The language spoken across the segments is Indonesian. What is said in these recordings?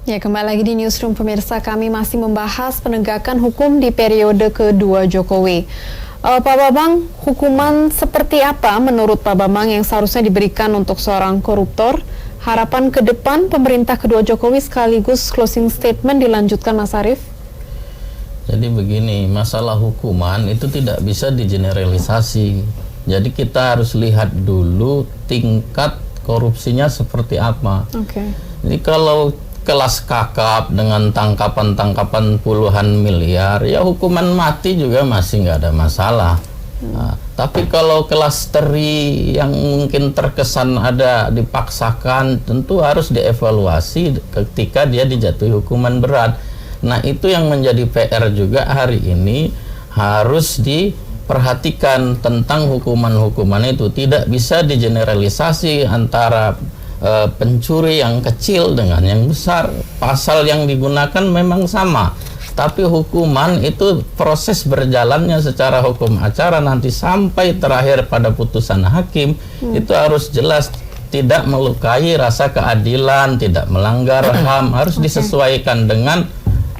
Ya, kembali lagi di Newsroom pemirsa, kami masih membahas penegakan hukum di periode kedua Jokowi. Pak Bambang, hukuman seperti apa menurut Pak Bambang yang seharusnya diberikan untuk seorang koruptor? Harapan ke depan pemerintah kedua Jokowi sekaligus closing statement dilanjutkan Mas Arief. Jadi begini, masalah hukuman itu tidak bisa digeneralisasi. Jadi kita harus lihat dulu tingkat korupsinya seperti apa. Jadi kalau kelas kakap dengan tangkapan-tangkapan puluhan miliar, ya hukuman mati juga masih nggak ada masalah. Nah, tapi kalau kelas teri yang mungkin terkesan ada dipaksakan, tentu harus dievaluasi ketika dia dijatuhi hukuman berat. Nah, itu yang menjadi PR juga hari ini, harus diperhatikan tentang hukuman-hukuman itu. Tidak bisa digeneralisasi antara pencuri yang kecil dengan yang besar. Pasal yang digunakan memang sama, tapi hukuman itu proses berjalannya secara hukum acara nanti sampai terakhir pada putusan hakim itu harus jelas, tidak melukai rasa keadilan, tidak melanggar HAM, harus disesuaikan dengan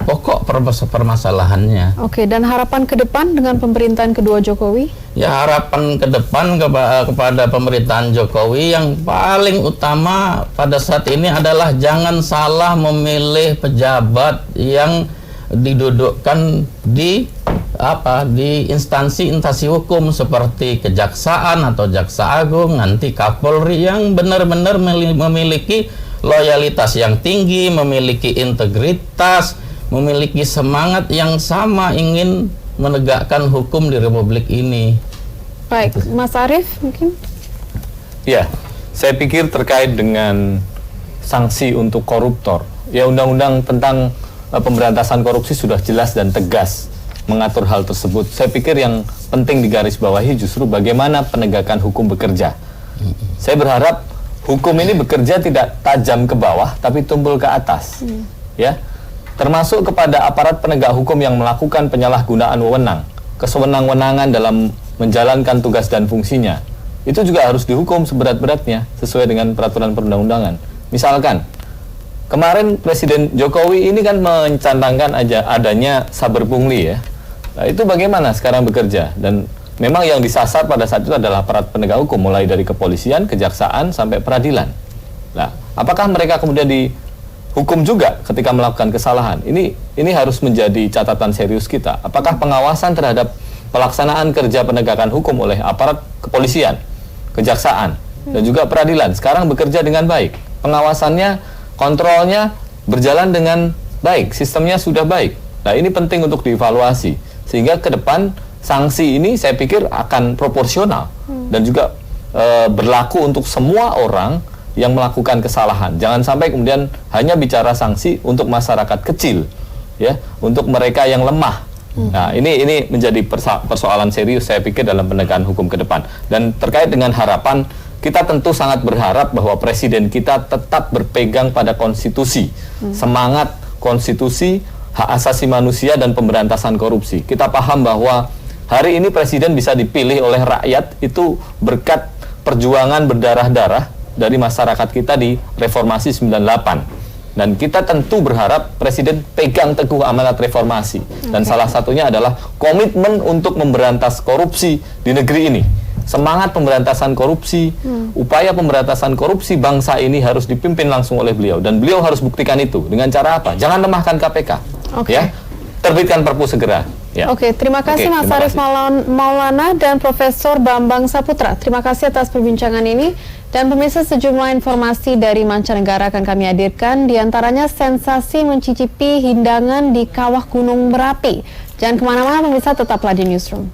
pokok permasalahannya. Oke, dan harapan ke depan dengan pemerintahan kedua Jokowi? Ya, harapan ke depan kepada pemerintahan Jokowi yang paling utama pada saat ini adalah jangan salah memilih pejabat yang didudukkan di instansi hukum seperti Kejaksaan atau Jaksa Agung, nanti Kapolri, yang benar-benar memiliki loyalitas yang tinggi, memiliki integritas, memiliki semangat yang sama ingin menegakkan hukum di Republik ini. Baik, Mas Arief mungkin? Ya, saya pikir terkait dengan sanksi untuk koruptor, ya undang-undang tentang pemberantasan korupsi sudah jelas dan tegas mengatur hal tersebut. Saya pikir yang penting digarisbawahi justru bagaimana penegakan hukum bekerja. Saya berharap hukum ini bekerja tidak tajam ke bawah, tapi tumpul ke atas. Ya, termasuk kepada aparat penegak hukum yang melakukan penyalahgunaan wewenang, kesewenang-wenangan dalam menjalankan tugas dan fungsinya. Itu juga harus dihukum seberat-beratnya sesuai dengan peraturan perundang-undangan. Misalkan, kemarin Presiden Jokowi ini kan mencantangkan adanya saber pungli ya. Nah, itu bagaimana sekarang bekerja? Dan memang yang disasar pada saat itu adalah aparat penegak hukum, mulai dari kepolisian, kejaksaan, sampai peradilan. Nah, apakah mereka kemudian hukum juga ketika melakukan kesalahan? Ini harus menjadi catatan serius kita. Apakah pengawasan terhadap pelaksanaan kerja penegakan hukum oleh aparat kepolisian, kejaksaan, dan juga peradilan sekarang bekerja dengan baik? Pengawasannya, kontrolnya berjalan dengan baik, sistemnya sudah baik. Nah, ini penting untuk dievaluasi sehingga ke depan sanksi ini saya pikir akan proporsional dan juga berlaku untuk semua orang yang melakukan kesalahan. Jangan sampai kemudian hanya bicara sanksi untuk masyarakat kecil, ya, untuk mereka yang lemah. Nah, ini menjadi persoalan serius saya pikir dalam penegakan hukum ke depan. Dan terkait dengan harapan, kita tentu sangat berharap bahwa presiden kita tetap berpegang pada konstitusi, semangat konstitusi, hak asasi manusia dan pemberantasan korupsi. Kita paham bahwa hari ini presiden bisa dipilih oleh rakyat itu berkat perjuangan berdarah-darah dari masyarakat kita di reformasi 98. Dan kita tentu berharap presiden pegang teguh amanat reformasi. Dan salah satunya adalah komitmen untuk memberantas korupsi di negeri ini. Semangat pemberantasan korupsi, upaya pemberantasan korupsi bangsa ini harus dipimpin langsung oleh beliau. Dan beliau harus buktikan itu. Dengan cara apa? Jangan lemahkan KPK. Ya, terbitkan Perpu segera. Ya. Oke, terima kasih Mas Arief Maulana dan Profesor Bambang Saputra. Terima kasih atas perbincangan ini. Dan pemirsa, sejumlah informasi dari mancanegara akan kami hadirkan, diantaranya sensasi mencicipi hidangan di kawah Gunung Merapi. Jangan kemana-mana pemirsa, tetaplah di Newsroom.